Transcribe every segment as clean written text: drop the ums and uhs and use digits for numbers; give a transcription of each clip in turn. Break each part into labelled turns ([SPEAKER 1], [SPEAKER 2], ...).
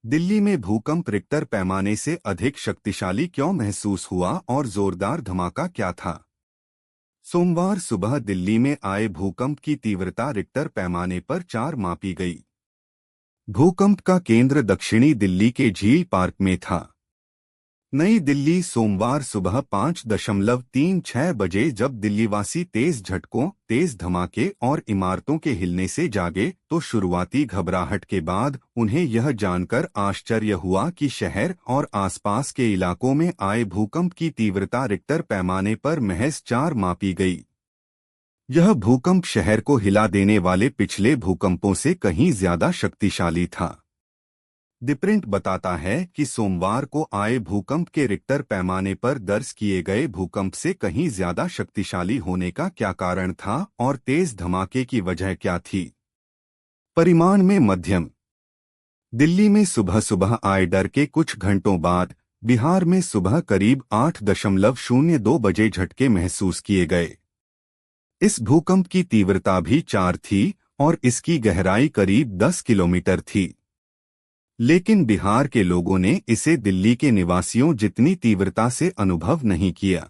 [SPEAKER 1] दिल्ली में भूकंप रिक्टर पैमाने से अधिक शक्तिशाली क्यों महसूस हुआ और जोरदार धमाका क्या था? सोमवार सुबह दिल्ली में आए भूकंप की तीव्रता रिक्टर पैमाने पर 4 मापी गई। भूकंप का केंद्र दक्षिणी दिल्ली के झील पार्क में था। नई दिल्ली सोमवार सुबह 5.36 बजे जब दिल्लीवासी तेज झटकों, तेज धमाके और इमारतों के हिलने से जागे तो शुरुआती घबराहट के बाद उन्हें यह जानकर आश्चर्य हुआ कि शहर और आसपास के इलाकों में आए भूकंप की तीव्रता रिक्टर पैमाने पर महज 4 मापी गई। यह भूकंप शहर को हिला देने वाले पिछले भूकंपों से कहीं ज्यादा शक्तिशाली था। द प्रिंट बताता है कि सोमवार को आए भूकंप के रिक्टर पैमाने पर दर्ज किए गए भूकंप से कहीं ज्यादा शक्तिशाली होने का क्या कारण था और तेज धमाके की वजह क्या थी। परिमाण में मध्यम। दिल्ली में सुबह सुबह आए डर के कुछ घंटों बाद बिहार में सुबह करीब 8.02 बजे झटके महसूस किए गए। इस भूकंप की तीव्रता भी 4 थी और इसकी गहराई करीब 10 किलोमीटर थी। लेकिन बिहार के लोगों ने इसे दिल्ली के निवासियों जितनी तीव्रता से अनुभव नहीं किया।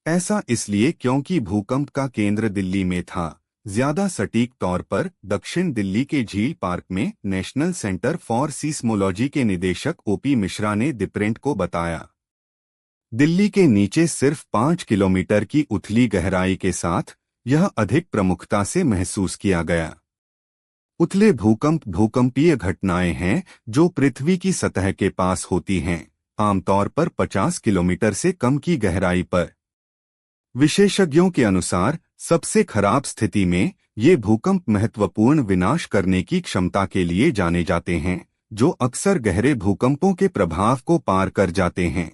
[SPEAKER 1] ऐसा इसलिए क्योंकि भूकंप का केंद्र दिल्ली में था, ज्यादा सटीक तौर पर दक्षिण दिल्ली के झील पार्क में। नेशनल सेंटर फॉर सीस्मोलॉजी के निदेशक ओपी मिश्रा ने द प्रिंट को बताया, दिल्ली के नीचे सिर्फ 5 किलोमीटर की उथली गहराई के साथ यह अधिक प्रमुखता से महसूस किया गया। उथले भूकंप भूकंपीय घटनाएं हैं जो पृथ्वी की सतह के पास होती हैं, आमतौर पर 50 किलोमीटर से कम की गहराई पर। विशेषज्ञों के अनुसार सबसे खराब स्थिति में ये भूकंप महत्वपूर्ण विनाश करने की क्षमता के लिए जाने जाते हैं, जो अक्सर गहरे भूकंपों के प्रभाव को पार कर जाते हैं।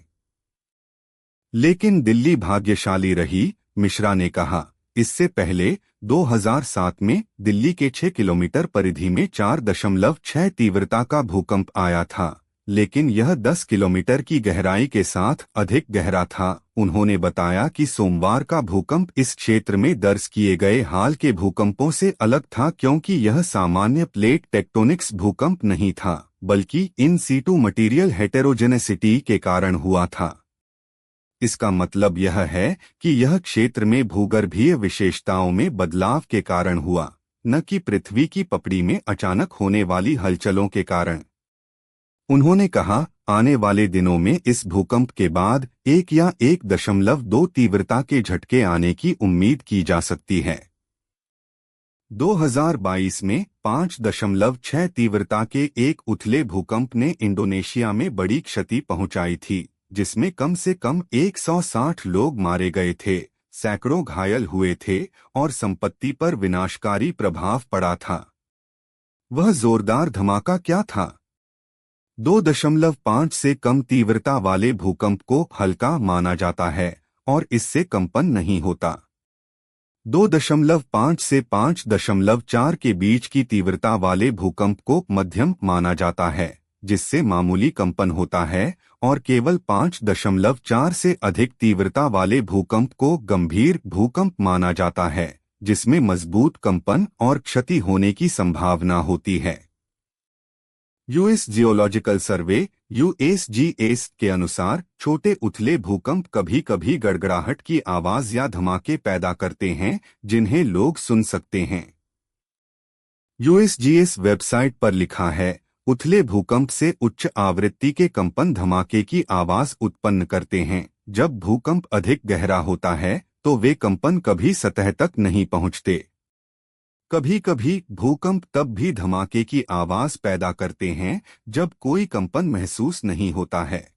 [SPEAKER 1] लेकिन दिल्ली भाग्यशाली रही, मिश्रा ने कहा। इससे पहले 2007 में दिल्ली के 6 किलोमीटर परिधि में 4.6 तीव्रता का भूकंप आया था, लेकिन यह 10 किलोमीटर की गहराई के साथ अधिक गहरा था। उन्होंने बताया कि सोमवार का भूकंप इस क्षेत्र में दर्ज किए गए हाल के भूकंपों से अलग था क्योंकि यह सामान्य प्लेट टेक्टोनिक्स भूकंप नहीं था, बल्कि इन सीटू मटीरियल हेटेरोजेनेसिटी के कारण हुआ था। इसका मतलब यह है कि यह क्षेत्र में भूगर्भीय विशेषताओं में बदलाव के कारण हुआ, न कि पृथ्वी की पपड़ी में अचानक होने वाली हलचलों के कारण। उन्होंने कहा, आने वाले दिनों में इस भूकंप के बाद 1 या 1.2 तीव्रता के झटके आने की उम्मीद की जा सकती है। 2022 में 5.6 तीव्रता के एक उथले भूकंप ने इंडोनेशिया में बड़ी क्षति पहुंचाई थी, जिसमें कम से कम 160 लोग मारे गए थे, सैकड़ों घायल हुए थे और संपत्ति पर विनाशकारी प्रभाव पड़ा था। वह जोरदार धमाका क्या था? 2.5 से कम तीव्रता वाले भूकंप को हल्का माना जाता है और इससे कंपन नहीं होता। 2.5 से 5.4 के बीच की तीव्रता वाले भूकंप को मध्यम माना जाता है, जिससे मामूली कंपन होता है, और केवल 5.4 से अधिक तीव्रता वाले भूकंप को गंभीर भूकंप माना जाता है, जिसमें मजबूत कंपन और क्षति होने की संभावना होती है। यूएस जियोलॉजिकल सर्वे (USGS) के अनुसार छोटे उथले भूकंप कभी-कभी गड़गड़ाहट की आवाज या धमाके पैदा करते हैं, जिन्हें लोग सुन सकते हैं। USGS वेबसाइट पर लिखा है, उथले भूकंप से उच्च आवृत्ति के कंपन धमाके की आवाज उत्पन्न करते हैं। जब भूकंप अधिक गहरा होता है तो वे कंपन कभी सतह तक नहीं पहुंचते। कभी-कभी भूकंप तब भी धमाके की आवाज पैदा करते हैं जब कोई कंपन महसूस नहीं होता है।